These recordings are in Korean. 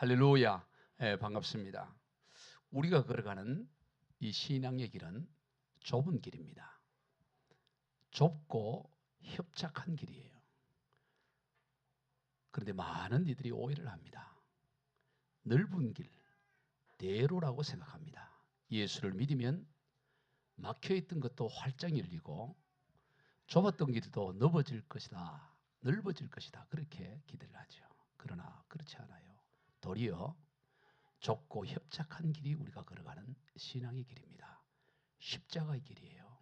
할렐루야. 반갑습니다. 우리가 걸어가는 이 신앙의 길은 좁은 길입니다. 좁고 협착한 길이에요. 그런데 많은 이들이 오해를 합니다. 넓은 길, 대로라고 생각합니다. 예수를 믿으면 막혀있던 것도 활짝 열리고 좁았던 길도 넓어질 것이다, 넓어질 것이다, 그렇게 기대를 하죠. 그러나 그렇지 않아요. 도리어 좁고 협착한 길이 우리가 걸어가는 신앙의 길입니다. 십자가의 길이에요.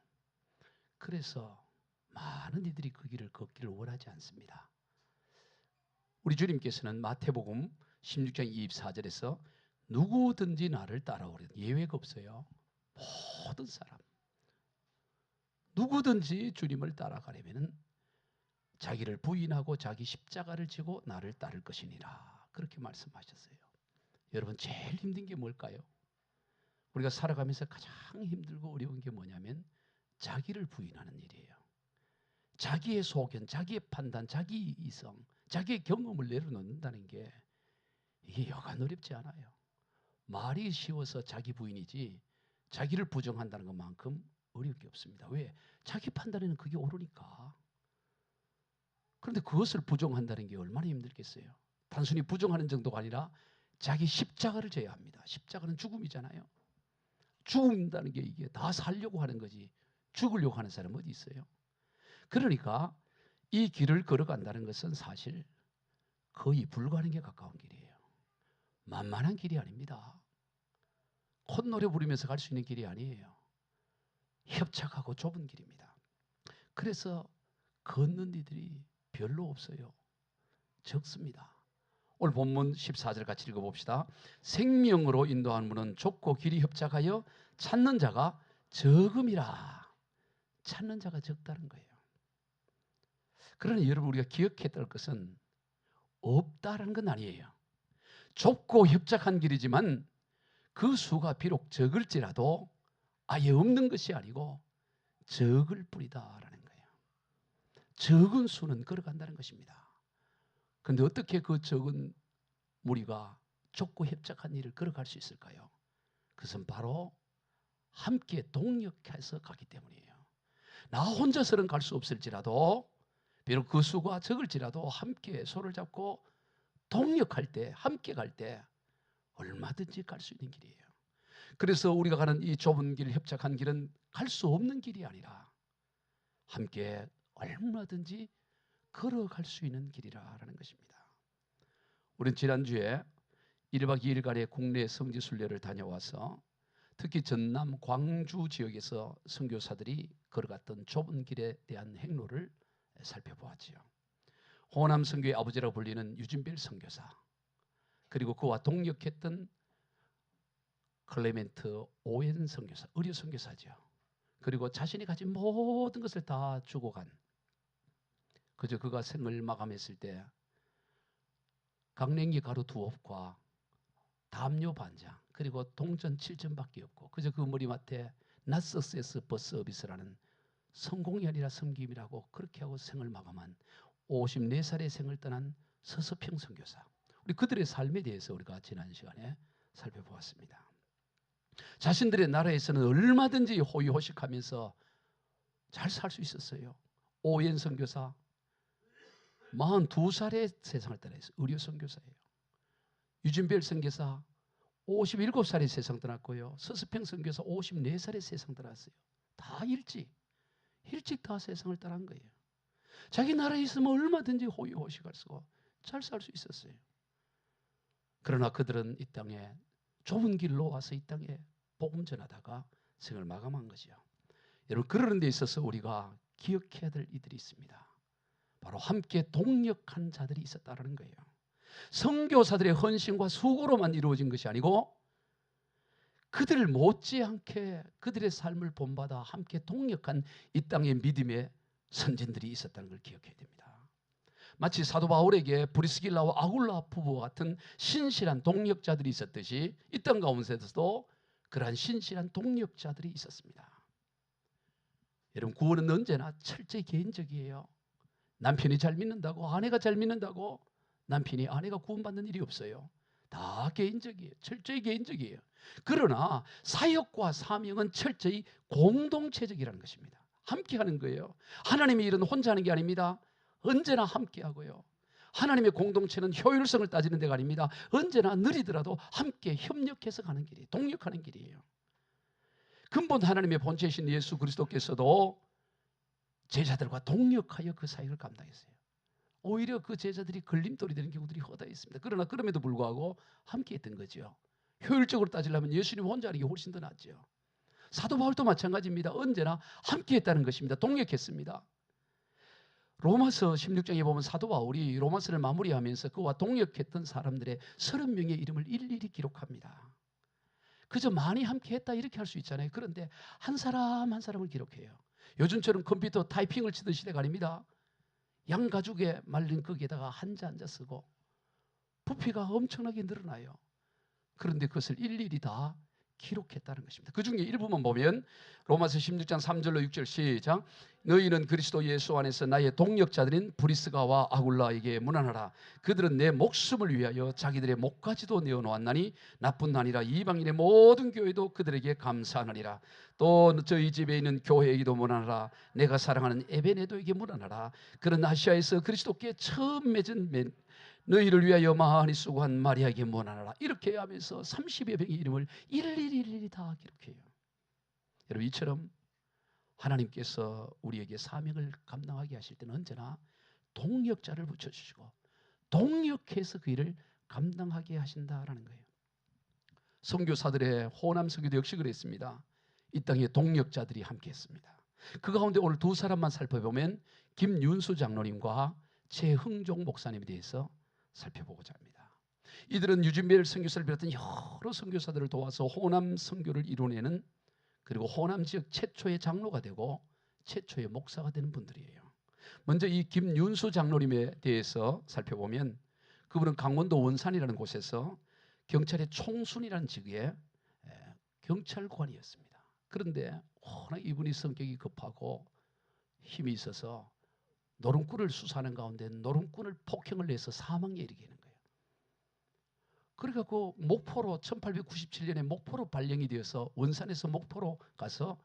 그래서 많은 이들이 그 길을 걷기를 원하지 않습니다. 우리 주님께서는 마태복음 16장 24절에서 누구든지 나를 따라오려는 예외가 없어요. 모든 사람 누구든지 주님을 따라가려면 자기를 부인하고 자기 십자가를 지고 나를 따를 것이니라, 그렇게 말씀하셨어요. 여러분, 제일 힘든 게 뭘까요? 우리가 살아가면서 가장 힘들고 어려운 게 뭐냐면 자기를 부인하는 일이에요. 자기의 소견, 자기의 판단, 자기 이성, 자기의 경험을 내려놓는다는 게 이게 여간 어렵지 않아요. 말이 쉬워서 자기 부인이지 자기를 부정한다는 것만큼 어려울 게 없습니다. 왜? 자기 판단에는 그게 옳으니까. 그런데 그것을 부정한다는 게 얼마나 힘들겠어요. 단순히 부정하는 정도가 아니라 자기 십자가를 져야 합니다. 십자가는 죽음이잖아요. 죽는다는 게 이게 다 살려고 하는 거지 죽으려고 하는 사람 어디 있어요? 그러니까 이 길을 걸어간다는 것은 사실 거의 불가능에 가까운 길이에요. 만만한 길이 아닙니다. 콧노래 부르면서 갈 수 있는 길이 아니에요. 협착하고 좁은 길입니다. 그래서 걷는 이들이 별로 없어요. 적습니다. 오늘 본문 14절 같이 읽어봅시다. 생명으로 인도하는 문은 좁고 길이 협착하여 찾는 자가 적음이라. 찾는 자가 적다는 거예요. 그러나 여러분, 우리가 기억해야 될 것은 없다는 건 아니에요. 좁고 협착한 길이지만 그 수가 비록 적을지라도 아예 없는 것이 아니고 적을 뿐이다라는 거예요. 적은 수는 걸어간다는 것입니다. 그런데 어떻게 그 적은 무리가 좁고 협착한 일을 걸어갈 수 있을까요? 그것은 바로 함께 동력해서 가기 때문이에요. 나 혼자서는 갈 수 없을지라도, 비록 그 수가 적을지라도 함께 손을 잡고 동력할 때, 함께 갈 때 얼마든지 갈 수 있는 길이에요. 그래서 우리가 가는 이 좁은 길, 협착한 길은 갈 수 없는 길이 아니라 함께 얼마든지 걸어갈 수 있는 길이라는 것입니다. 우리는 지난주에 1박 2일간의 국내 성지순례를 다녀와서 특히 전남 광주 지역에서 선교사들이 걸어갔던 좁은 길에 대한 행로를 살펴보았지요. 호남 선교의 아버지라고 불리는 유진벨 선교사, 그리고 그와 동역했던 클레멘트 오웬 선교사, 의료 선교사죠. 그리고 자신이 가진 모든 것을 다 주고 간, 그저 그가 생을 마감했을 때 강냉이 가루 2옵과 담요 반장, 그리고 동전 7전밖에 없고 그저 그 머리맡에 not success but service라는 성공이 아니라 섬김이라고 그렇게 하고 생을 마감한 54살의 생을 떠난 서서평 선교사, 우리 그들의 삶에 대해서 우리가 지난 시간에 살펴보았습니다. 자신들의 나라에서는 얼마든지 호의호식하면서 잘 살 수 있었어요. 오웬 선교사 42살에 세상을 떠났어요. 의료 선교사예요. 유진벨 선교사 57살에 세상 떠났고요. 서서평 선교사 54살에 세상 떠났어요. 다 일찍 다 세상을 떠난 거예요. 자기 나라에 있으면 얼마든지 호의호식할 수고 잘 살 수 있었어요. 그러나 그들은 이 땅에 좁은 길로 와서 이 땅에 복음 전하다가 생을 마감한 거죠. 여러분, 그러는 데 있어서 우리가 기억해야 될 이들이 있습니다. 바로 함께 동력한 자들이 있었다는 거예요. 선교사들의 헌신과 수고로만 이루어진 것이 아니고 그들을 못지않게 그들의 삶을 본받아 함께 동력한 이 땅의 믿음의 선진들이 있었다는 걸 기억해야 됩니다. 마치 사도 바울에게 브리스길라와 아굴라 부부와 같은 신실한 동력자들이 있었듯이 이 땅 가운데서도 그러한 신실한 동력자들이 있었습니다. 여러분, 구원은 언제나 철저히 개인적이에요. 남편이 잘 믿는다고, 아내가 잘 믿는다고 남편이 아내가 구원받는 일이 없어요. 다 개인적이에요. 철저히 개인적이에요. 그러나 사역과 사명은 철저히 공동체적이라는 것입니다. 함께 하는 거예요. 하나님의 일은 혼자 하는 게 아닙니다. 언제나 함께 하고요. 하나님의 공동체는 효율성을 따지는 데가 아닙니다. 언제나 느리더라도 함께 협력해서 가는 길이에요. 동력하는 길이에요. 근본 하나님의 본체이신 예수 그리스도께서도 제자들과 동력하여 그 사역을 감당했어요. 오히려 그 제자들이 걸림돌이 되는 경우들이 허다해 있습니다. 그러나 그럼에도 불구하고 함께 했던 거죠. 효율적으로 따지려면 예수님 혼자 하는 게 훨씬 더 낫죠. 사도 바울도 마찬가지입니다. 언제나 함께 했다는 것입니다. 동력했습니다. 로마서 16장에 보면 사도 바울이 로마서를 마무리하면서 그와 동역했던 사람들의 30명의 이름을 일일이 기록합니다. 그저 많이 함께 했다 이렇게 할 수 있잖아요. 그런데 한 사람 한 사람을 기록해요. 요즘처럼 컴퓨터 타이핑을 치던 시대가 아닙니다. 양가죽에 말린 거기에다가 한자 쓰고 부피가 엄청나게 늘어나요. 그런데 그것을 일일이 다 기록했다는 것입니다. 그 중에 일부만 보면 로마서 16장 3절로 6절 시작. 너희는 그리스도 예수 안에서 나의 동역자들인 브리스가와 아굴라에게 문안하라. 그들은 내 목숨을 위하여 자기들의 목까지도 내어놓았나니 나뿐 아니라 이방인의 모든 교회도 그들에게 감사하느니라. 또 저희 집에 있는 교회에게도 문안하라. 내가 사랑하는 에베네도에게 문안하라. 그는 아시아에서 그리스도께 처음 맺은 너희를 위하여 많이 수고한 마리아에게 문안하라. 이렇게 하면서 30여 명의 이름을 일일이 다 기록해요. 여러분, 이처럼 하나님께서 우리에게 사명을 감당하게 하실 때는 언제나 동역자를 붙여주시고 동역해서 그 일을 감당하게 하신다라는 거예요. 선교사들의 호남 선교도 역시 그랬습니다. 이 땅에 동역자들이 함께했습니다. 그 가운데 오늘 두 사람만 살펴보면 김윤수 장로님과 최흥종 목사님에 대해서 살펴보고자 합니다. 이들은 유진벨 선교사를 비롯한 여러 선교사들을 도와서 호남 선교를 이뤄내는, 그리고 호남 지역 최초의 장로가 되고 최초의 목사가 되는 분들이에요. 먼저 이 김윤수 장로님에 대해서 살펴보면 그분은 강원도 원산이라는 곳에서 경찰의 총순이라는 직위의 경찰관이었습니다. 그런데 워낙 이분이 성격이 급하고 힘이 있어서 노름꾼을 수사하는 가운데 노름꾼을 폭행을 해서 사망에 이르게 하는 거예요. 그래갖고 목포로 1897년에 목포로 발령이 되어서 원산에서 목포로 가서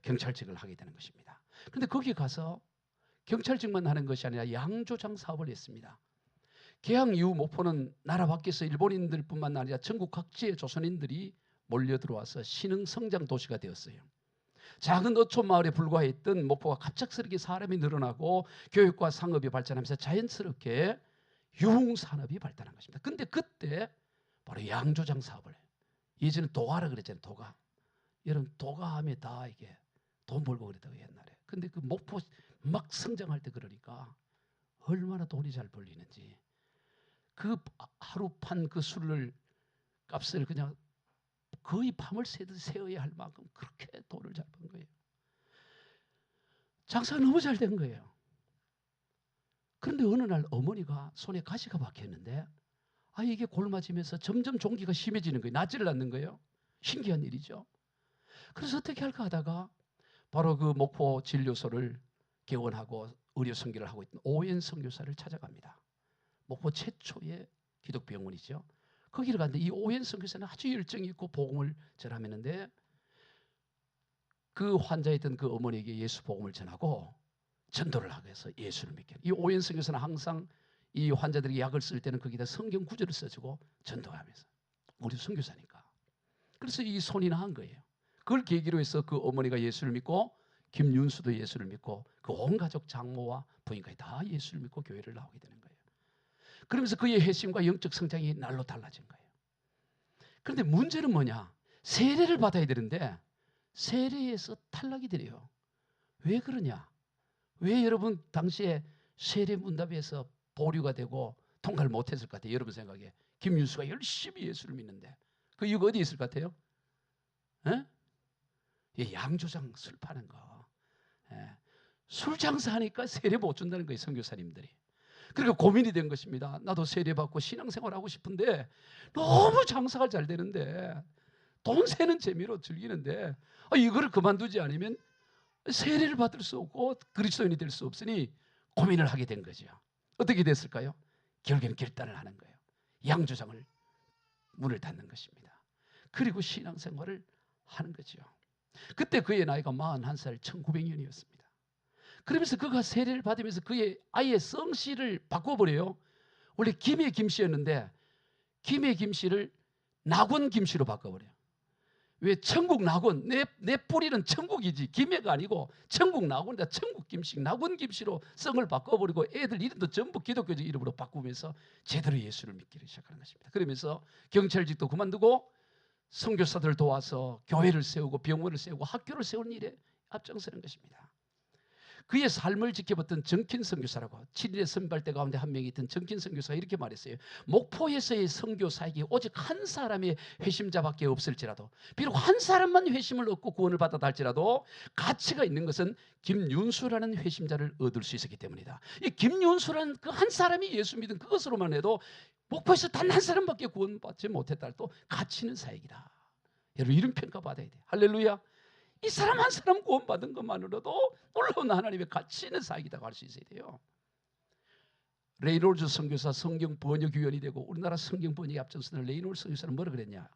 경찰직을 하게 되는 것입니다. 그런데 거기 가서 경찰직만 하는 것이 아니라 양조장 사업을 했습니다. 개항 이후 목포는 나라 밖에서 일본인들뿐만 아니라 전국 각지의 조선인들이 몰려 들어와서 신흥 성장 도시가 되었어요. 작은 어촌 마을에 불과했던 목포가 갑작스럽게 사람이 늘어나고 교육과 상업이 발전하면서 자연스럽게 유흥산업이 발달한 것입니다. 근데 그때 바로 양조장 사업을 해요. 예전에 도가라 그랬잖아요. 도가. 여러분 도가하면 다 이게 돈 벌고 그랬다고 옛날에. 근데 그 목포 막 성장할 때 그러니까 얼마나 돈이 잘 벌리는지 그 하루 판 그 술을 값을 그냥 거의 밤을 새듯 새어야 할 만큼 그렇게 돈을 잘 번 거예요. 장사가 너무 잘 된 거예요. 그런데 어느 날 어머니가 손에 가시가 박혔는데 이게 골맞으면서 점점 종기가 심해지는 거예요. 낫지를 않는 거예요. 신기한 일이죠. 그래서 어떻게 할까 하다가 바로 그 목포 진료소를 개원하고 의료 선교를 하고 있던 오엔 선교사를 찾아갑니다. 목포 최초의 기독병원이죠. 거기를 갔는데 이 오엔 선교사는 아주 열정이 있고 복음을 전하는데 그 환자였던 그 어머니에게 예수 복음을 전하고 전도를 하기 위해서 예수를 믿게. 이 오엔 선교사는 항상 이 환자들에게 약을 쓸 때는 거기다 성경 구절을 써주고 전도하면서 우리 선교사니까. 그래서 이 손이 나은 거예요. 그걸 계기로 해서 그 어머니가 예수를 믿고 김윤수도 예수를 믿고 그 온 가족 장모와 부인까지 다 예수를 믿고 교회를 나오게 되는 거예요. 그러면서 그의 회심과 영적 성장이 날로 달라진 거예요. 그런데 문제는 뭐냐? 세례를 받아야 되는데 세례에서 탈락이 돼요. 왜 그러냐? 왜 여러분 당시에 세례 문답에서 보류가 되고 통과를 못했을 것 같아요? 여러분 생각에 김윤수가 열심히 예수를 믿는데 그 이유가 어디 있을 것 같아요? 양조장 술 파는 거. 술 장사하니까 세례 못 준다는 거예요. 선교사님들이. 그러니까 고민이 된 것입니다. 나도 세례받고 신앙생활하고 싶은데 너무 장사가 잘 되는데 돈 세는 재미로 즐기는데 이거를 그만두지 않으면 세례를 받을 수 없고 그리스도인이 될 수 없으니 고민을 하게 된 거죠. 어떻게 됐을까요? 결국에는 결단을 하는 거예요. 양조장을 문을 닫는 것입니다. 그리고 신앙생활을 하는 거죠. 그때 그의 나이가 41살 1900년이었습니다. 그러면서 그가 세례를 받으면서 그의 아이의 성씨를 바꿔버려요. 원래 김의 김씨였는데 김의 김씨를 낙원 김씨로 바꿔버려요. 왜? 천국 낙원, 내 뿌리는 천국이지 김해가 아니고 천국 낙원이다. 천국 김씨, 낙원 김씨로 성을 바꿔버리고 애들 이름도 전부 기독교적 이름으로 바꾸면서 제대로 예수를 믿기를 시작하는 것입니다. 그러면서 경찰직도 그만두고 선교사들을 도와서 교회를 세우고 병원을 세우고 학교를 세우는 일에 앞장서는 것입니다. 그의 삶을 지켜봤던 정킨 선교사라고 7인의 선발대 가운데 한 명이 있던 정킨 선교사가 이렇게 말했어요. 목포에서의 선교 사역이 오직 한 사람의 회심자밖에 없을지라도, 비록 한 사람만 회심을 얻고 구원을 받았다 할지라도 가치가 있는 것은 김윤수라는 회심자를 얻을 수 있었기 때문이다. 이 김윤수라는 그 한 사람이 예수 믿은 그것으로만 해도 목포에서 단 한 사람밖에 구원받지 못했다 해도 가치 있는 사역이다. 여러분, 이런 평가 받아야 돼요. 할렐루야. 이 사람 한 사람 구원받은 것만으로도 놀라운 하나님의 가치 있는 사역이라고 할 수 있어야 돼요. 레이놀즈 선교사 성경 번역위원이 되고 우리나라 성경 번역에 앞장서는 레이놀즈 선교사는 뭐라 그랬냐?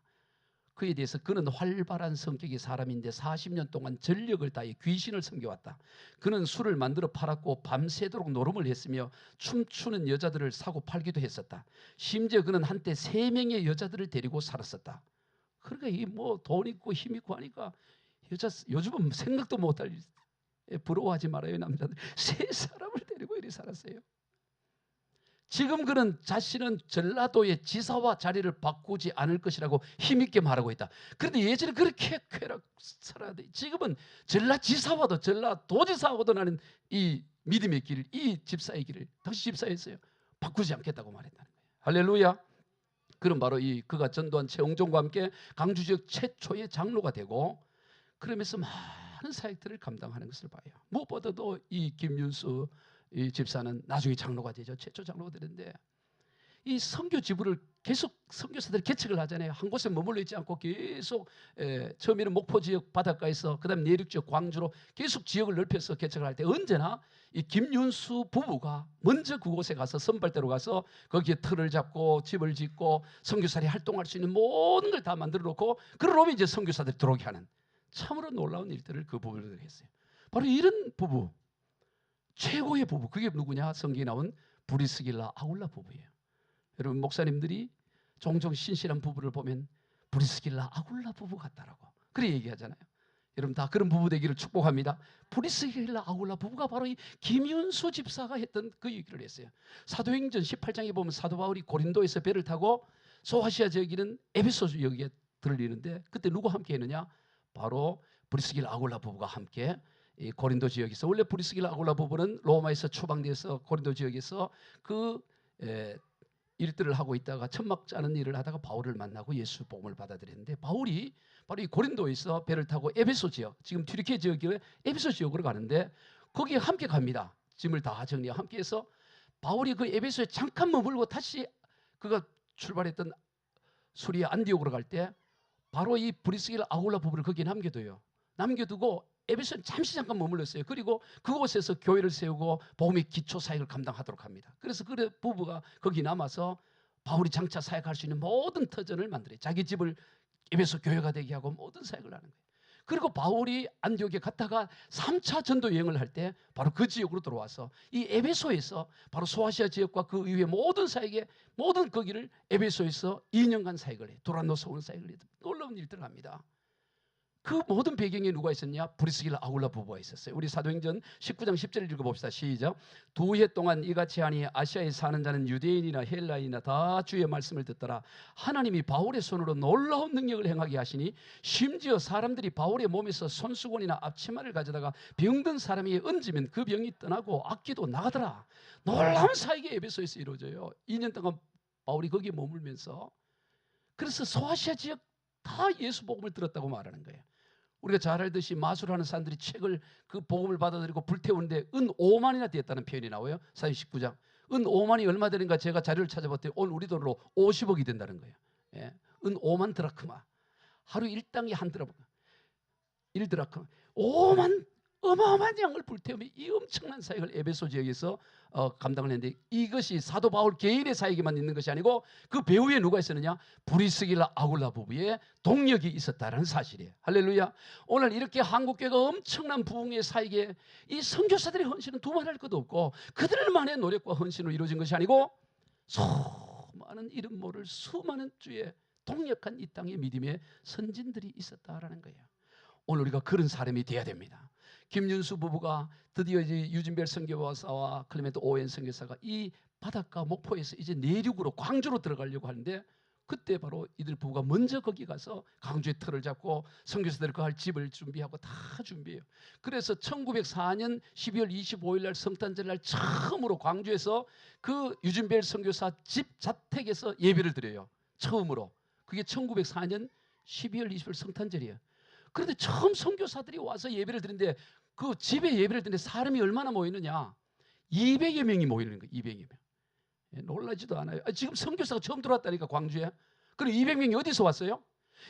그에 대해서 그는 활발한 성격의 사람인데 40년 동안 전력을 다해 귀신을 섬겨왔다. 그는 술을 만들어 팔았고 밤새도록 노름을 했으며 춤추는 여자들을 사고 팔기도 했었다. 심지어 그는 한때 3명의 여자들을 데리고 살았었다. 그러니까 이 뭐 돈 있고 힘 있고 하니까 여자 요즘은 생각도 못할 부러워하지 말아요. 남자들 3사람을 데리고 이리 살았어요. 지금 그는 자신은 전라도의 지사와 자리를 바꾸지 않을 것이라고 힘있게 말하고 있다. 그런데 예전에 그렇게 쾌락 살아야 돼. 지금은 전라지사와도 전라도지사하고도 나는 이 믿음의 길, 이 집사의 길을 당시 집사였어요. 바꾸지 않겠다고 말했다는 거예요. 할렐루야. 그럼 바로 그가 전도한 최홍종과 함께 강주 지역 최초의 장로가 되고 그러면서 많은 사역들을 감당하는 것을 봐요. 무엇보다도 이 김윤수 이 집사는 나중에 장로가 되죠. 최초 장로가 되는데 이 선교 지부를 계속 선교사들이 개척을 하잖아요. 한 곳에 머물러 있지 않고 계속 처음에는 목포 지역 바닷가에서 그다음 내륙 지역 광주로 계속 지역을 넓혀서 개척을 할 때 언제나 이 김윤수 부부가 먼저 그곳에 가서 선발대로 가서 거기에 틀을 잡고 집을 짓고 선교사들이 활동할 수 있는 모든 걸 다 만들어 놓고 그러면 이제 선교사들이 들어오게 하는 참으로 놀라운 일들을 그 부부들이 했어요. 바로 이런 부부, 최고의 부부, 그게 누구냐? 성경에 나온 브리스길라 아굴라 부부예요. 여러분, 목사님들이 종종 신실한 부부를 보면 브리스길라 아굴라 부부 같다라고 그렇게 얘기하잖아요. 여러분, 다 그런 부부 되기를 축복합니다. 브리스길라 아굴라 부부가 바로 이 김윤수 집사가 했던 그 얘기를 했어요. 사도행전 18장에 보면 사도 바울이 고린도에서 배를 타고 소아시아 지역에는 에베소 지역에 들리는데 그때 누구 함께 했느냐? 바로 브리스길라 아굴라 부부가 함께 이 고린도 지역에서, 원래 브리스길라 아굴라 부부는 로마에서 추방돼서 고린도 지역에서 그 일들을 하고 있다가 천막 짜는 일을 하다가 바울을 만나고 예수 복음을 받아들였는데, 바울이 바로 이 고린도에서 배를 타고 에베소 지역, 지금 튀르키예 지역의 에베소 지역으로 가는데 거기에 함께 갑니다. 짐을 다 정리하고 함께해서 바울이 그 에베소에 잠깐 머물고 다시 그가 출발했던 수리아 안디옥으로 갈 때 바로 이 브리스길라 아굴라 부부를 거기에 남겨두고 에베소에 잠깐 머물렀어요. 그리고 그곳에서 교회를 세우고 복음의 기초 사역을 감당하도록 합니다. 그래서 그 부부가 거기 남아서 바울이 장차 사역할 수 있는 모든 터전을 만들어요. 자기 집을 에베소 교회가 되게 하고 모든 사역을 하는 거예요. 그리고 바울이 안디옥에 갔다가 3차 전도 여행을 할 때 바로 그 지역으로 들어와서 이 에베소에서 바로 소아시아 지역과 그 이후의 모든 사역에 모든 거기를 에베소에서 2년간 사역을 해요. 도란노 서원 사역을 해요. 놀라운 일들을 합니다. 그 모든 배경에 누가 있었냐? 브리스길라 아굴라 부부가 있었어요. 우리 사도행전 19장 10절을 읽어봅시다. 시작. 2해 동안 이같이 하니 아시아에 사는 자는 유대인이나 헬라인이나 다 주의 말씀을 듣더라. 하나님이 바울의 손으로 놀라운 능력을 행하게 하시니 심지어 사람들이 바울의 몸에서 손수건이나 앞치마를 가져다가 병든 사람이 얹으면 그 병이 떠나고 악기도 나가더라. 놀라운 사역이 에베소에서 이루어져요. 2년 동안 바울이 거기에 머물면서, 그래서 소아시아 지역 다 예수 복음을 들었다고 말하는 거예요. 우리가 잘 알듯이 마술하는 사람들이 책을 그 복음을 받아들이고 불태우는데 은 5만이나 되었다는 표현이 나와요. 사도행 19장. 은 5만이 얼마 되는가 제가 자료를 찾아봤더니 오늘 우리 돈으로 50억이 된다는 거예요. 예. 은 5만 드라크마. 하루 1당이 한 드라크마. 1드라크마. 5만 어마어마한 양을 불태우며 이 엄청난 사역을 에베소 지역에서 감당을 했는데, 이것이 사도 바울 개인의 사역에만 있는 것이 아니고 그 배후에 누가 있었느냐? 브리스길라 아굴라 부부의 동력이 있었다는 사실이에요. 할렐루야. 오늘 이렇게 한국교회가 엄청난 부흥의 사역에 이 선교사들의 헌신은 두말할 것도 없고 그들만의 노력과 헌신으로 이루어진 것이 아니고 수많은 이름 모를 수많은 주의 동력한 이 땅의 믿음의 선진들이 있었다라는 거예요. 오늘 우리가 그런 사람이 돼야 됩니다. 김윤수 부부가 드디어 이제 유진벨 선교사와 클레멘트 오웬 선교사가 이 바닷가 목포에서 이제 내륙으로 광주로 들어가려고 하는데, 그때 바로 이들 부부가 먼저 거기 가서 광주에 터를 잡고 선교사들 그 할 집을 준비하고 다 준비해요. 그래서 1904년 12월 25일 날 성탄절 날 처음으로 광주에서 그 유진벨 선교사 집 자택에서 예배를 드려요. 처음으로. 그게 1904년 12월 20일 성탄절이에요. 그런데 처음 선교사들이 와서 예배를 드리는데 그 집에 예배를 드리는데 사람이 얼마나 모이느냐? 200여 명이 모이는 거예요. 200여 명. 놀라지도 않아요. 지금 선교사가 처음 들어왔다니까, 광주에. 그리고 200명이 어디서 왔어요?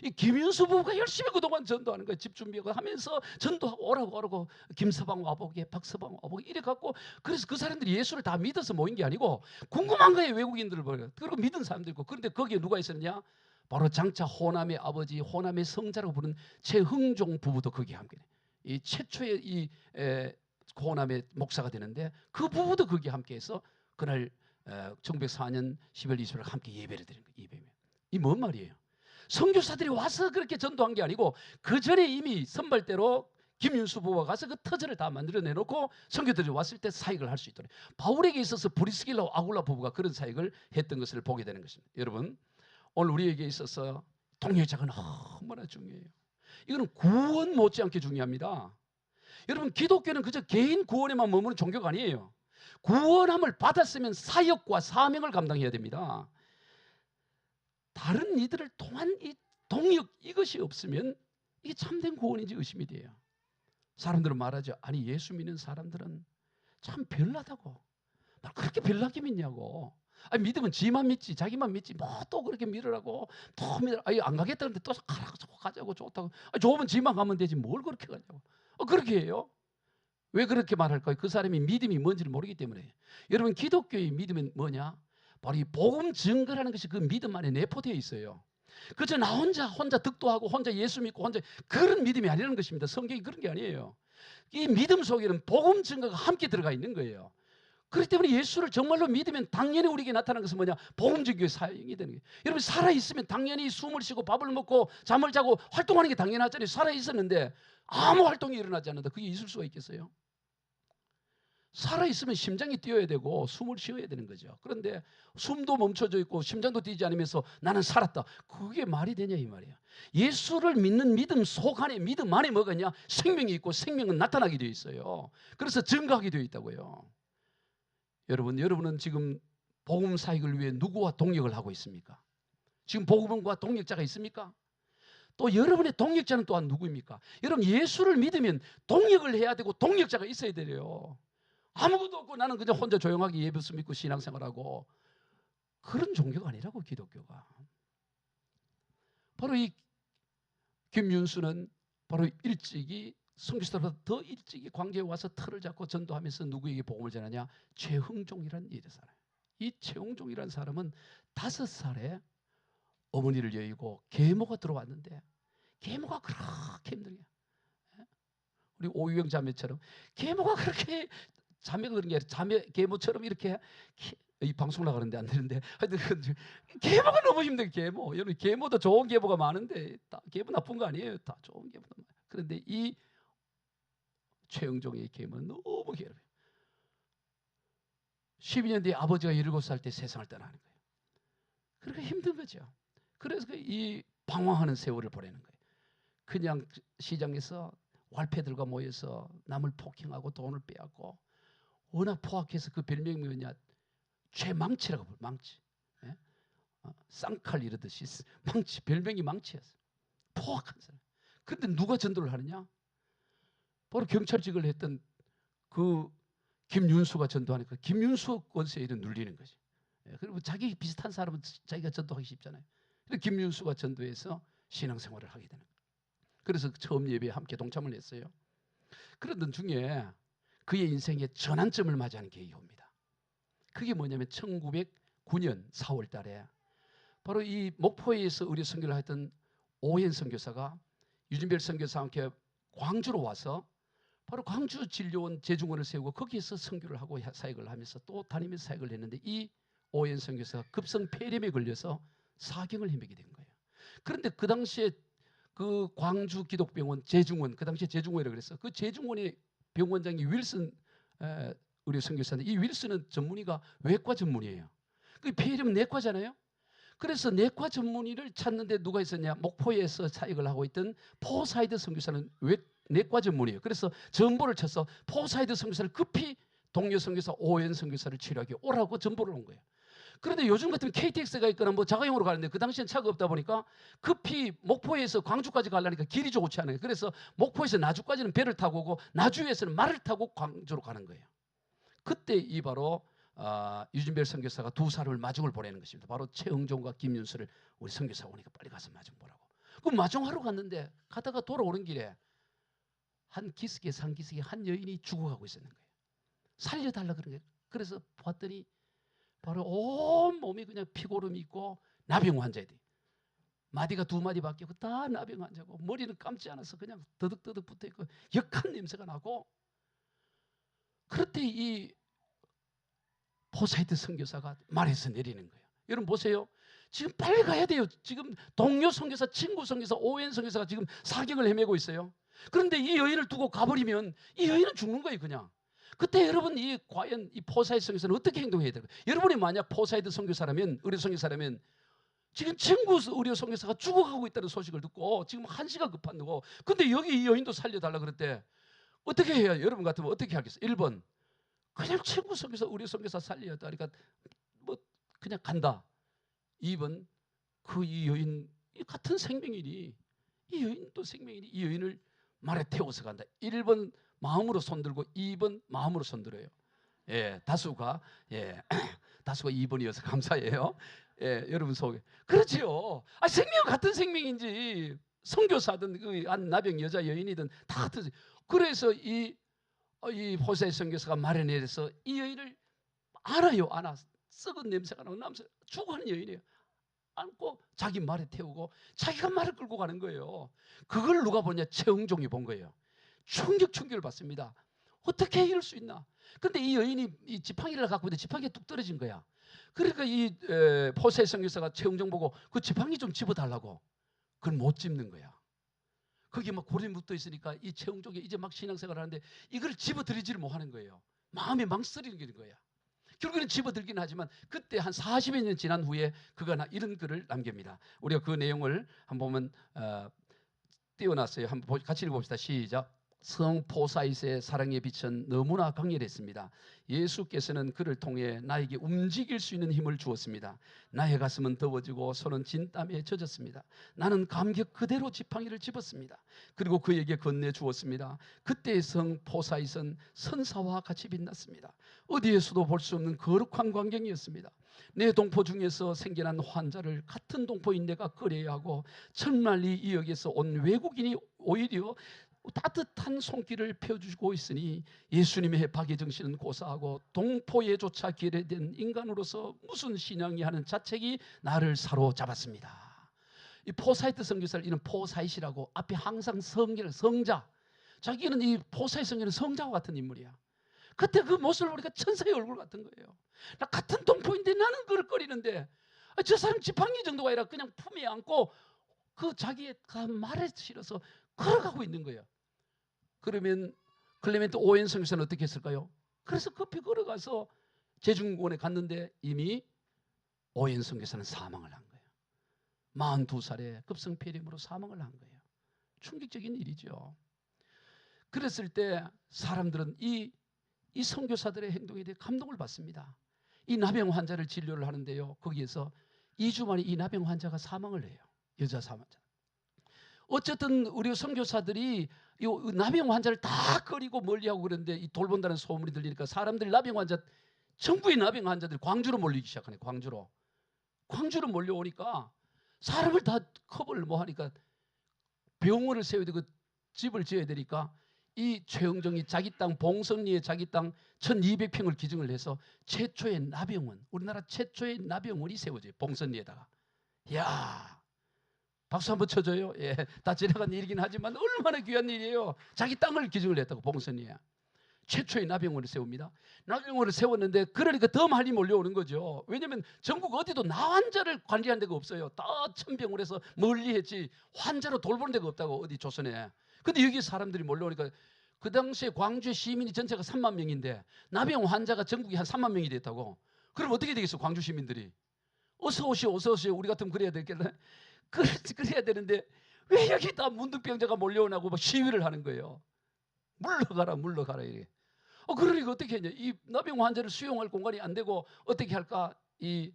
이 김윤수 부부가 열심히 그동안 전도하는 거예요. 집 준비하고 하면서 전도하고 오라고 김서방 와보게, 박서방 와보게 이래 갖고, 그래서 그 사람들이 예수를 다 믿어서 모인 게 아니고 궁금한 거예요. 외국인들을 보여. 그리고 믿은 사람도 있고. 그런데 거기에 누가 있었느냐? 바로 장차 호남의 아버지, 호남의 성자라고 부르는 최흥종 부부도 거기에 함께. 이 최초의 이 호남의 목사가 되는데 그 부부도 거기에 함께해서 그날 1904년 10월 20일 함께 예배를 드린 거예요. 200명. 이 뭔 말이에요? 선교사들이 와서 그렇게 전도한 게 아니고 그 전에 이미 선발대로 김윤수 부부가 가서 그 터전을 다 만들어 내놓고 선교들이 왔을 때 사역을 할 수 있도록, 바울에게 있어서 브리스길라 아굴라 부부가 그런 사역을 했던 것을 보게 되는 것입니다. 여러분, 오늘 우리에게 있어서 동역자가 너무나 중요해요. 이거는 구원 못지않게 중요합니다. 여러분, 기독교는 그저 개인 구원에만 머무는 종교가 아니에요. 구원함을 받았으면 사역과 사명을 감당해야 됩니다. 다른 이들을 통한 이 동력, 이것이 없으면 이게 참된 구원인지 의심이 돼요. 사람들은 말하죠. 아니, 예수 믿는 사람들은 참 별나다고. 나 그렇게 별나게 믿냐고. 아니, 믿으면 지만 믿지, 자기만 믿지, 뭐 또 그렇게 믿으라고, 또 믿으라. 아니, 안 가겠다는데 또 가자고, 좋다고. 아니, 좋으면 지만 가면 되지, 뭘 그렇게 가냐고. 그렇게 해요. 왜 그렇게 말할까요? 그 사람이 믿음이 뭔지를 모르기 때문에. 여러분, 기독교의 믿음은 뭐냐? 바로 이 복음 증거라는 것이 그 믿음 안에 내포되어 있어요. 그저 나 혼자 득도하고 혼자 예수 믿고 혼자, 그런 믿음이 아니라는 것입니다. 성경이 그런 게 아니에요. 이 믿음 속에는 복음 증거가 함께 들어가 있는 거예요. 그렇기 때문에 예수를 정말로 믿으면 당연히 우리에게 나타나는 것은 뭐냐? 복음 증거의 사역이 되는 거예요. 여러분, 살아있으면 당연히 숨을 쉬고 밥을 먹고 잠을 자고 활동하는 게 당연하잖아요. 살아있었는데 아무 활동이 일어나지 않는다. 그게 있을 수가 있겠어요? 살아있으면 심장이 뛰어야 되고 숨을 쉬어야 되는 거죠. 그런데 숨도 멈춰져 있고 심장도 뛰지 않으면서 나는 살았다. 그게 말이 되냐 이 말이에요. 예수를 믿는 믿음 속 안에, 믿음 안에 뭐가 있냐? 생명이 있고 생명은 나타나게 되어 있어요. 그래서 증거하게 되어 있다고요. 여러분은 지금 복음 사역을 위해 누구와 동역을 하고 있습니까? 지금 복음과 동역자가 있습니까? 또 여러분의 동역자는 또한 누구입니까? 여러분, 예수를 믿으면 동역을 해야 되고 동역자가 있어야 돼요. 아무것도 없고 나는 그냥 혼자 조용하게 예배 믿고 신앙생활하고, 그런 종교가 아니라고, 기독교가. 바로 이 김윤수는 바로 일찍이 선교사보다 더 일찍이 광주에 와서 틀을 잡고 전도하면서 누구에게 복음을 전하냐? 최흥종이라는 일에 살아요. 이 최흥종이라는 사람은 5살에 어머니를 여의고 계모가 들어왔는데, 계모가 그렇게 힘들게, 우리 오유영 자매처럼 계모가 그렇게, 자매가 그런 게 아니라 자매 계모처럼 이렇게, 이 방송 나가는데 안 되는데, 하여튼 계모가 너무 힘든 계모. 여러분, 계모도 좋은 계모가 많은데 다 계모 나쁜 거 아니에요. 다 좋은 계모도 많아요. 그런데 이 최영종의 계모는 너무 괴로워요. 12년 뒤에 아버지가 7살 때 세상을 떠나는 거예요. 그러니까 힘든 거죠. 그래서 이 방황하는 세월을 보내는 거예요. 그냥 시장에서 wal패들과 모여서 남을 폭행하고 돈을 빼앗고, 워낙 포악해서 그 별명이 뭐냐? 최망치라고 불러요. 망치. 예? 쌍칼 이러듯이 망치, 별명이 망치였어요. 포악한 사람. 그런데 누가 전도를 하느냐? 바로 경찰직을 했던 그 김윤수가 전도하니까 김윤수 권세에 눌리는 거지. 예, 그리고 자기 비슷한 사람은 자기가 전도하기 쉽잖아요. 그래서 김윤수가 전도해서 신앙생활을 하게 되는 거예요. 그래서 처음 예배에 함께 동참을 했어요. 그러던 중에 그의 인생의 전환점을 맞이하는 계기가 옵니다. 그게 뭐냐면 1909년 4월 달에 바로 이 목포에서 의료 선교를 했던 오현 선교사가 유진별 선교사와 함께 광주로 와서 바로 광주 진료원 재중원을 세우고 거기에서 선교를 하고 사역을 하면서 또 다니면서 사역을 했는데 이 오현 선교사가 급성 폐렴에 걸려서 사경을 헤매게 된 거예요. 그런데 그 당시에 그 광주 기독병원 재중원, 그 당시에 재중원이라고 그랬어. 그 재중원의 병원장이 윌슨 의료 선교사인데 이 윌슨은 전문의가 외과 전문의예요. 그 폐렴은 내과잖아요. 그래서 내과 전문의를 찾는데 누가 있었냐? 목포에서 사역을 하고 있던 포사이드 선교사는 내과 전문이에요. 그래서 전보를 쳐서 포사이드 선교사를 급히 동료 선교사 오현 선교사를 치료하기 오라고 전보를 온 거예요. 그런데 요즘 같으면 KTX가 있거나 뭐 자가용으로 가는데 그 당시엔 차가 없다 보니까 급히 목포에서 광주까지 가려니까 길이 좋지 않아요. 그래서 목포에서 나주까지는 배를 타고 오고 나주에서는 말을 타고 광주로 가는 거예요. 그때 이 바로 유진별 선교사가 두 사람을 마중을 보내는 것입니다. 바로 최응종과 김윤수를 우리 선교사가 오니까 빨리 가서 마중 보라고. 그 마중하러 갔는데 가다가 돌아오는 길에 한 기슭에 상기슭에 한 여인이 죽어가고 있었는 거예요. 살려달라 그런 거예요. 그래서 봤더니 바로 온 몸이 그냥 피고름이 있고 나병 환자들이 마디가 두 마디밖에 없고 다 나병 환자고 머리는 감지 않아서 그냥 더덕더덕 붙어있고 역한 냄새가 나고 그럴 때 이 포사이드 선교사가 말에서 내리는 거예요. 여러분 보세요. 지금 빨리 가야 돼요. 지금 동료 선교사, 친구 선교사, 오웬 선교사가 지금 사경을 헤매고 있어요. 그런데 이 여인을 두고 가버리면 이 여인은 죽는 거예요, 그냥. 그때 여러분 과연 이 포사이드 선교사는 어떻게 행동해야 될까요? 여러분이 만약 포사이드 선교사라면, 의료 선교사라면 지금 친구 의료 선교사가 죽어가고 있다는 소식을 듣고 지금 한시가 급한다고. 근데 여기 이 여인도 살려달라 그랬대. 어떻게 해야 여러분 같으면 어떻게 하겠어요? 1번 그냥 친구 선교사, 의료 선교사 살려야 그러니까 뭐 그냥 간다. 2번 그 이 여인 같은 생명이니 이 여인도 생명이니 이 여인을 말에 태워서 간다. 1번 마음으로 손들고 2번 마음으로 손들어요. 예, 다수가 2번이어서 감사해요. 예, 여러분 속에 그렇지요. 생명 같은 생명인지 선교사든 그 나병 여자 여인이든 다 같은. 그래서 이 포사이드 선교사가 말에 내려서 이 여인을 안아요. 안아. 썩은 냄새가 나고 남자 죽어가는 여인이에요. 안고 자기 말에 태우고 자기가 말을 끌고 가는 거예요. 그걸 누가 보냐? 최응종이 본 거예요. 충격을 받습니다. 어떻게 이럴 수 있나? 근데 이 여인이 이 지팡이를 갖고 있는데 지팡이가 뚝 떨어진 거야. 그러니까 이 포사이드 선교사가 최응종 보고 그 지팡이 좀 집어달라고. 그걸 못 집는 거야. 거기 막 고리 묻어 있으니까 이 최응종이 이제 막 신앙생활을 하는데 이걸 집어들이지를 못하는 거예요. 마음이 망설이는 거야. 결국에는 집어들긴 하지만 그때 한 40여 년 지난 후에 그가 이런 글을 남깁니다. 우리가 그 내용을 한번 보면 띄워놨어요. 한번 같이 읽어봅시다. 시작. 성 포사이스의 사랑의 빛은 너무나 강렬했습니다. 예수께서는 그를 통해 나에게 움직일 수 있는 힘을 주었습니다. 나의 가슴은 더워지고 손은 진땀에 젖었습니다. 나는 감격 그대로 지팡이를 집었습니다. 그리고 그에게 건네주었습니다. 그때의 성 포사이스는 선사와 같이 빛났습니다. 어디에서도 볼 수 없는 거룩한 광경이었습니다. 내 동포 중에서 생겨난 환자를 같은 동포인 내가 끌어야 하고 천만리 이역에서 온 외국인이 오히려 따뜻한 손길을 펴주고 있으니 예수님의 박의 정신은 고사하고 동포에조차 기회된 인간으로서 무슨 신앙이 하는 자책이 나를 사로잡았습니다. 이 포사이트 선교사를 이는 포사이시라고 앞에 항상 성자. 자기는 이 포사이트 선교는 성자와 같은 인물이야. 그때 그 모습을 보니까 천사의 얼굴 같은 거예요. 나 같은 동포인데 나는 그걸 꺼리는데 저 사람 지팡이 정도가 아니라 그냥 품에 안고 그 자기의 말에 실어서 걸어가고 있는 거예요. 그러면 클레멘트 오웬 선교사는 어떻게 했을까요? 그래서 급히 걸어가서 재중원에 갔는데 이미 오웬 선교사는 사망을 한 거예요. 42살에 급성폐렴으로 사망을 한 거예요. 충격적인 일이죠. 그랬을 때 사람들은 이 선교사들의 행동에 대해 감동을 받습니다. 이 나병 환자를 진료를 하는데요. 거기에서 2주 만에 이 나병 환자가 사망을 해요. 여자 사망자. 어쨌든 우리 선교사들이 이 나병 환자를 다 꺼리고 멀리하고 그러는데 이 돌본다는 소문이 들리니까 사람들이 나병 환자 전국의 나병 환자들이 광주로 몰리기 시작하네. 광주로 몰려오니까 사람을 다 커버를 뭐 하니까 병원을 세워야 되고 집을 지어야 되니까 이 최영종이 자기 땅 봉선리에 자기 땅 1200평을 기증을 해서 최초의 나병원, 우리나라 최초의 나병원이 세워져요. 봉선리에다가. 이야, 박수 한번 쳐줘요. 예, 다 지나간 일이긴 하지만 얼마나 귀한 일이에요. 자기 땅을 기증을 했다고. 봉선리에 최초의 나병원을 세웁니다. 나병원을 세웠는데 그러니까 더 많이 몰려오는 거죠. 왜냐하면 전국 어디도 나 환자를 관리한 데가 없어요. 다 천병원에서 멀리 했지 환자로 돌보는 데가 없다고, 어디 조선에. 근데 여기 사람들이 몰려오니까 그 당시에 광주의 시민이 전체가 3만 명인데 나병 환자가 전국에 한 3만 명이 됐다고. 그럼 어떻게 되겠어? 광주 시민들이 어서 오시오, 어서 오시오. 우리 같으면 그래야 되겠네. 그래야 되는데 왜 여기 다 문득병자가 몰려오냐고 막 시위를 하는 거예요. 물러가라, 물러가라 이래. 그러니까 어떻게 했냐? 이 나병 환자를 수용할 공간이 안 되고 어떻게 할까? 이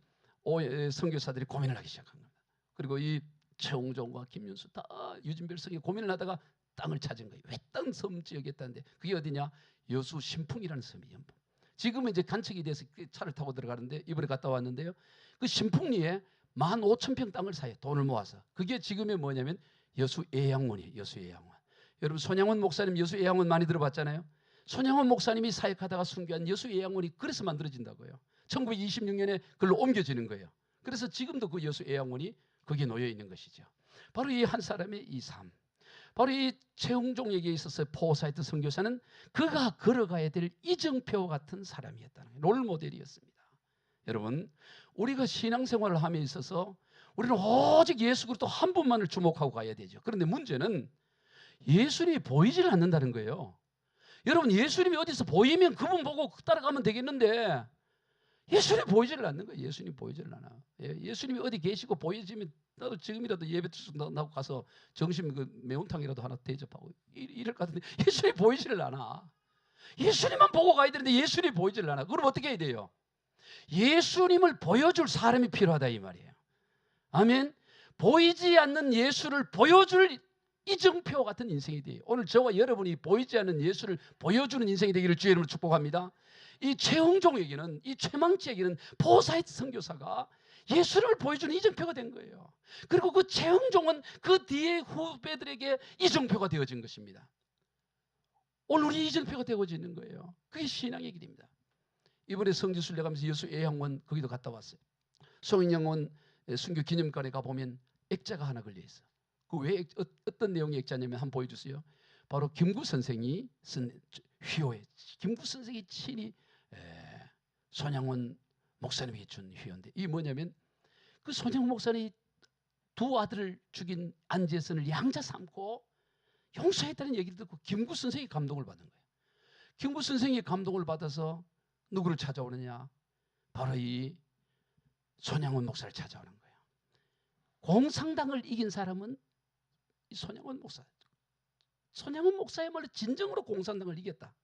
선교사들이 고민을 하기 시작한 겁니다. 그리고 이 최홍종과 김윤수 다 유진별성이 고민을 하다가 땅을 찾은 거예요. 외딴 섬 지역이었다는데 그게 어디냐? 여수 신풍이라는 섬이에요. 지금은 이제 간척이 돼서 차를 타고 들어가는데 이번에 갔다 왔는데요. 그 신풍리에 15,000평 땅을 사요. 돈을 모아서. 그게 지금의 뭐냐면 여수 애양원이에요. 여수 애양원. 여러분 손양원 목사님 여수 애양원 많이 들어봤잖아요. 손양원 목사님이 사역하다가 순교한 여수 애양원이 그래서 만들어진다고요. 1926년에 그걸로 옮겨지는 거예요. 그래서 지금도 그 여수 애양원이 거기에 놓여 있는 것이죠. 바로 이 한 사람의 이 삶, 바로 이 최홍종에게 있어서 포사이트 선교사는 그가 걸어가야 될 이정표 같은 사람이었다는 거예요. 롤모델이었습니다. 여러분, 우리가 신앙생활을 함에 있어서 우리는 오직 예수 그리스도 한 분만을 주목하고 가야 되죠. 그런데 문제는 예수님이 보이질 않는다는 거예요. 여러분, 예수님이 어디서 보이면 그분 보고 따라가면 되겠는데 예수님이 보이지를 않는 거예요. 예수님이 보이지를 않아. 예수님이 어디 계시고 보이지면 나도 지금이라도 예배 나고 가서 점심 그 매운탕이라도 하나 대접하고 이럴 것 같은데 예수님이 보이지를 않아. 예수님만 보고 가야 되는데 예수님이 보이지를 않아. 그럼 어떻게 해야 돼요? 예수님을 보여줄 사람이 필요하다 이 말이에요. 아멘. 보이지 않는 예수를 보여줄 이정표 같은 인생이 돼요. 오늘 저와 여러분이 보이지 않는 예수를 보여주는 인생이 되기를 주의 이름으로 축복합니다. 이 최홍종에게는, 이 최망치에게는 포사이트 선교사가 예수를 보여주는 이정표가 된 거예요. 그리고 그 최홍종은 그 뒤에 후배들에게 이정표가 되어진 것입니다. 오늘 우리 이정표가 되어지는 거예요. 그게 신앙의 길입니다. 이번에 성지순례 가면서 여수 애양원 거기도 갔다 왔어요. 송인영원 순교 기념관에 가보면 액자가 하나 걸려있어. 그 왜 어떤 내용의 액자냐면 한번 보여주세요. 바로 김구 선생이 쓴 휘호에 김구 선생이 친히 손양원 목사님에게 준 휘호인데 이 뭐냐면 그 손양원 목사님이 두 아들을 죽인 안재선을 양자 삼고 용서했다는 얘기를 듣고 김구 선생이 감동을 받은 거예요. 김구 선생이 감동을 받아서 누구를 찾아오느냐? 바로 이 손양원 목사를 찾아오는 거예요. 공산당을 이긴 사람은 이 손양원 목사. 손양원 목사야말로 진정으로 공산당을 이겼다.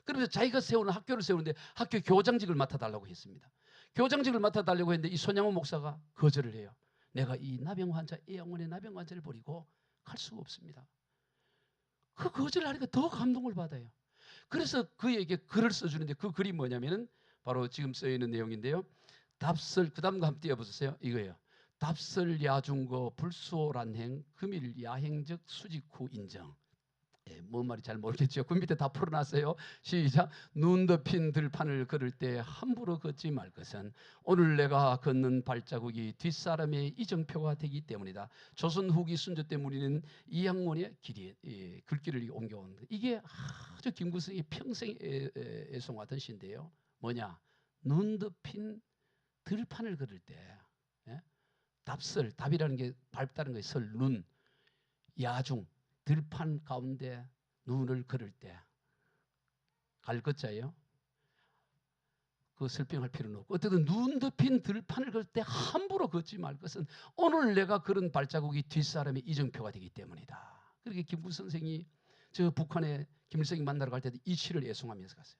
그러면서 자기가 세우는 학교를 세우는데 학교 교장직을 맡아달라고 했습니다. 교장직을 맡아달라고 했는데 이 손양원 목사가 거절을 해요. 내가 이 나병 환자, 애양원의 나병 환자를 버리고 갈 수가 없습니다. 그 거절을 하니까 더 감동을 받아요. 그래서 그에게 글을 써주는데 그 글이 뭐냐면은 바로 지금 써있는 내용인데요. 답설, 그 다음 거 한번 띄워보세요. 이거예요. 답설 야중거 불수란행 금일 야행적 수직 후 인정. 뭔 말이 잘 모르겠죠. 그 밑에 다 풀어놨어요. 시작. 눈 덮인 들판을 걸을 때 함부로 걷지 말 것은 오늘 내가 걷는 발자국이 뒷사람의 이정표가 되기 때문이다. 조선 후기 순조 때 우리는 이양원의 길이 글귀를 옮겨온 이게 아주 김구성이 평생 애송하던 시인데요. 뭐냐? 눈 덮인 들판을 걸을 때 답설, 답이라는 게 밝다는 거예요. 설, 눈, 야중 들판 가운데 눈을 걸을 때 갈것자예요. 그 설명할 필요는 없고 어쨌든 눈 덮인 들판을 걸을 때 함부로 걷지 말 것은 오늘 내가 걸은 발자국이 뒷사람의 이정표가 되기 때문이다. 그렇게 김구 선생이 저 북한에 김일성이 만나러 갈 때도 이 시를 애송하면서 갔어요.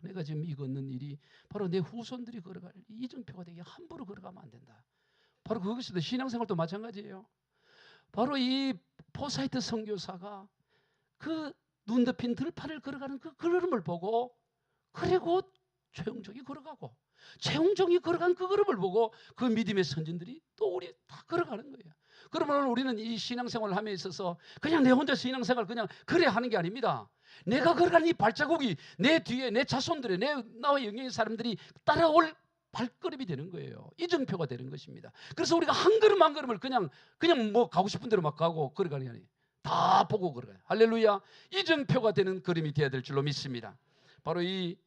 내가 지금 이 걷는 일이 바로 내 후손들이 걸어갈 이정표가 되게 함부로 걸어가면 안 된다. 바로 그것이다. 신앙생활도 마찬가지예요. 바로 이 포사이트 선교사가 그 눈 덮인 들판을 걸어가는 그 걸음을 보고 그리고 최홍종이 걸어가고 최홍종이 걸어간 그 걸음을 보고 그 믿음의 선진들이 또 우리 다 걸어가는 거예요. 그러면 우리는 이 신앙생활을 함에 있어서 그냥 내 혼자 신앙생활 그냥 그래 하는 게 아닙니다. 내가 걸어가는 이 발자국이 내 뒤에 내 자손들의 나와 영역의 사람들이 따라올 발걸음이 되는 거예요. 이정표가 되는 것입니다. 그래서 우리가 한 걸음 한 걸음을 그냥 뭐 가고 싶은 대로 막 가고 걸어가는 게 아니에요. 다 보고 걸어가요. 할렐루야. 이정표가 되는 걸음이 되어야 될 줄로 믿습니다. 바로 이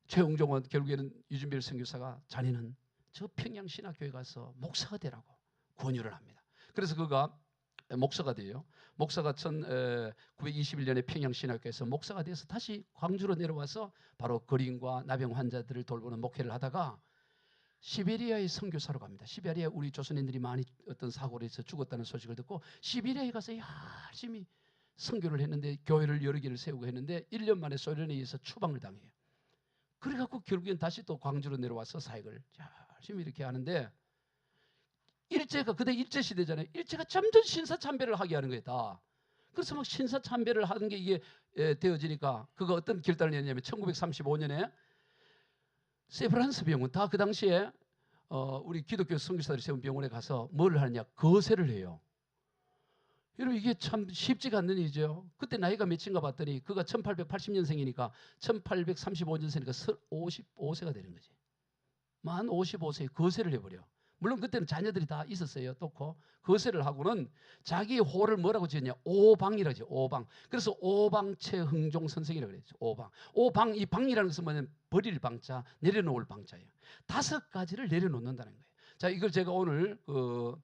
최홍종은 결국에는 유준별 선교사가 자네는 저 평양신학교에 가서 목사가 되라고 권유를 합니다. 그래서 그가 목사가 돼요. 목사가 1921년에 평양신학교에서 목사가 돼서 다시 광주로 내려와서 바로 거린과 나병 환자들을 돌보는 목회를 하다가 시베리아의 선교사로 갑니다. 시베리아 우리 조선인들이 많이 어떤 사고로 해서 죽었다는 소식을 듣고 시베리아에 가서 열심히 선교를 했는데 교회를 여러 개를 세우고 했는데 1년 만에 소련에 의해서 추방을 당해요. 그래갖고 결국엔 다시 또 광주로 내려와서 사역을 열심히 이렇게 하는데 일제가 그때 일제 시대잖아요. 일제가 점점 신사참배를 하게 하는 거예요. 다. 그래서 막 신사참배를 하는 게 이게 되어지니까 그가 어떤 결단을 했냐면 1935년에 세브란스 병원 다 그 당시에 우리 기독교 선교사들이 세운 병원에 가서 뭘 하느냐 거세를 해요. 여러분 이게 참 쉽지가 않는 일이죠. 그때 나이가 몇인가 봤더니 그가 1880년생이니까 1835년생이니까 55세가 되는 거지. 만 55세에 거세를 해버려. 물론 그때는 자녀들이 다 있었어요. 또 거세를 하고는 자기 호를 뭐라고 지었냐 오방이라고 하죠. 오방. 그래서 오방최흥종 선생이라고 그랬죠. 오방. 오방 이 방이라는 것은 뭐냐면 버릴 방자 내려놓을 방자예요. 5가지를 내려놓는다는 거예요. 자 이걸 제가 오늘 그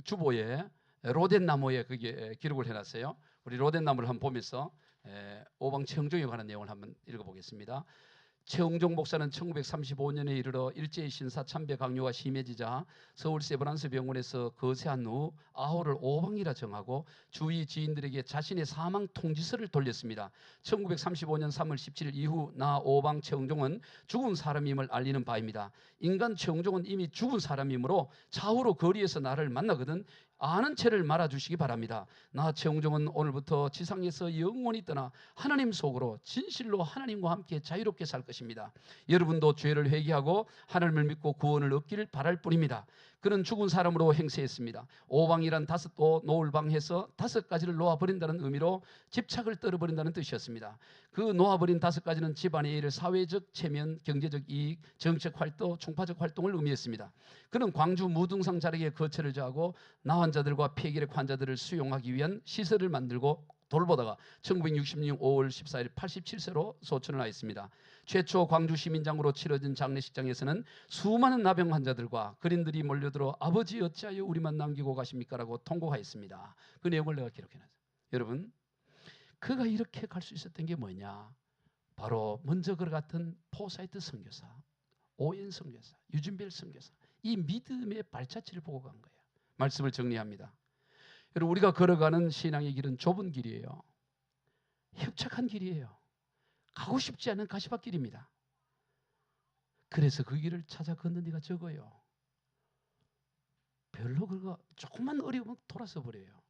주보에 로덴나무에 그게 기록을 해놨어요. 우리 로덴나무를 한번 보면서 오방최흥종에 관한 내용을 한번 읽어보겠습니다. 최홍종 목사는 1935년에 이르러 일제의 신사 참배 강요가 심해지자 서울 세브란스 병원에서 거세한 후 아호를 오방이라 정하고 주위 지인들에게 자신의 사망 통지서를 돌렸습니다. 1935년 3월 17일 이후 나 오방 최홍종은 죽은 사람임을 알리는 바입니다. 인간 최홍종은 이미 죽은 사람이므로 차후로 거리에서 나를 만나거든 아는 채를 말아주시기 바랍니다. 나 최홍종은 오늘부터 지상에서 영원히 떠나 하나님 속으로 진실로 하나님과 함께 자유롭게 살 것입니다. 여러분도 죄를 회개하고 하나님을 믿고 구원을 얻기를 바랄 뿐입니다. 그는 죽은 사람으로 행세했습니다. 오방이란 5도 노을방해서 5가지를 놓아버린다는 의미로 집착을 떨어버린다는 뜻이었습니다. 그 놓아버린 5가지는 집안의 일, 사회적 체면, 경제적 이익, 정책 활동, 총파적 활동을 의미했습니다. 그는 광주 무등산 자락에 거처를 정하고 나환자들과 폐결핵 환자들을 수용하기 위한 시설을 만들고 돌보다가 1960년 5월 14일 87세로 소천을 하였습니다. 최초 광주 시민장으로 치러진 장례식장에서는 수많은 나병 환자들과 그린들이 몰려들어 아버지 어찌하여 우리만 남기고 가십니까? 라고 통곡하였습니다. 그 내용을 내가 기록해놨어요. 여러분 그가 이렇게 갈 수 있었던 게 뭐냐? 바로 먼저 걸어갔던 포사이트 선교사, 오엔 선교사, 유진벨 선교사 이 믿음의 발자취를 보고 간 거예요. 말씀을 정리합니다. 여러분 우리가 걸어가는 신앙의 길은 좁은 길이에요. 협착한 길이에요. 가고 싶지 않은 가시밭길입니다. 그래서 그 길을 찾아 걷는 데가 적어요. 별로 그거 조금만 어려우면 돌아서 버려요.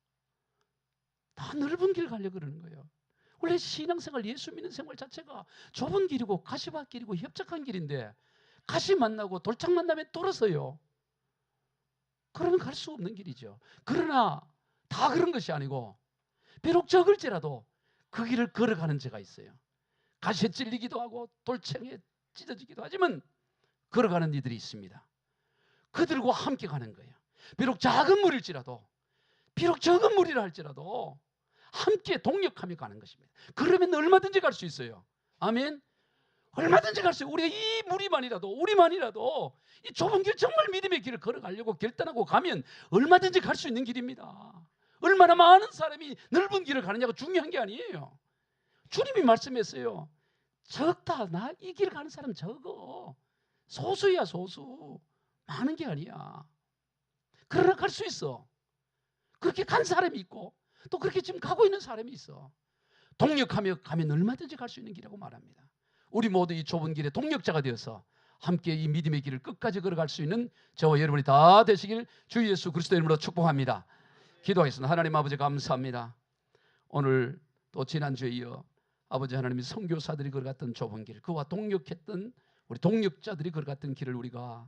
다 넓은 길 가려고 그러는 거예요. 원래 신앙생활 예수 믿는 생활 자체가 좁은 길이고 가시밭길이고 협착한 길인데 가시 만나고 돌창 만나면 돌아서요. 그러면 갈 수 없는 길이죠. 그러나 다 그런 것이 아니고 비록 적을지라도 그 길을 걸어가는 자가 있어요. 가시에 찔리기도 하고 돌창에 찢어지기도 하지만 걸어가는 이들이 있습니다. 그들과 함께 가는 거예요. 비록 작은 물일지라도 비록 적은 물이라 할지라도 함께 동력하며 가는 것입니다. 그러면 얼마든지 갈 수 있어요. 아멘. 얼마든지 갈 수 있어요. 우리가 이 우리만이라도 이 좁은 길 정말 믿음의 길을 걸어가려고 결단하고 가면 얼마든지 갈 수 있는 길입니다. 얼마나 많은 사람이 넓은 길을 가느냐가 중요한 게 아니에요. 주님이 말씀했어요. 적다. 나 이 길 가는 사람 적어. 소수야 소수. 많은 게 아니야. 그러나 갈 수 있어. 그렇게 간 사람이 있고 또 그렇게 지금 가고 있는 사람이 있어. 동력하며 가면 얼마든지 갈 수 있는 길이라고 말합니다. 우리 모두 이 좁은 길에 동력자가 되어서 함께 이 믿음의 길을 끝까지 걸어갈 수 있는 저와 여러분이 다 되시길 주 예수 그리스도의 이름으로 축복합니다. 기도하겠습니다. 하나님 아버지 감사합니다. 오늘 또 지난주에 이어 아버지 하나님이 선교사들이 걸어갔던 좁은 길, 그와 동력했던 우리 동력자들이 걸어갔던 길을 우리가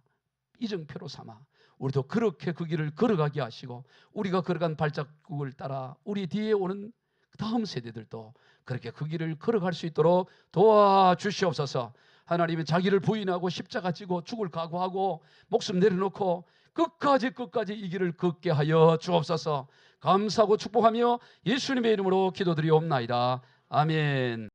이정표로 삼아 우리도 그렇게 그 길을 걸어가게 하시고 우리가 걸어간 발자국을 따라 우리 뒤에 오는 다음 세대들도 그렇게 그 길을 걸어갈 수 있도록 도와주시옵소서. 하나님은 자기를 부인하고 십자가 지고 죽을 각오하고 목숨 내려놓고 끝까지 이 길을 걷게 하여 주옵소서. 감사하고 축복하며 예수님의 이름으로 기도드리옵나이다. 아멘.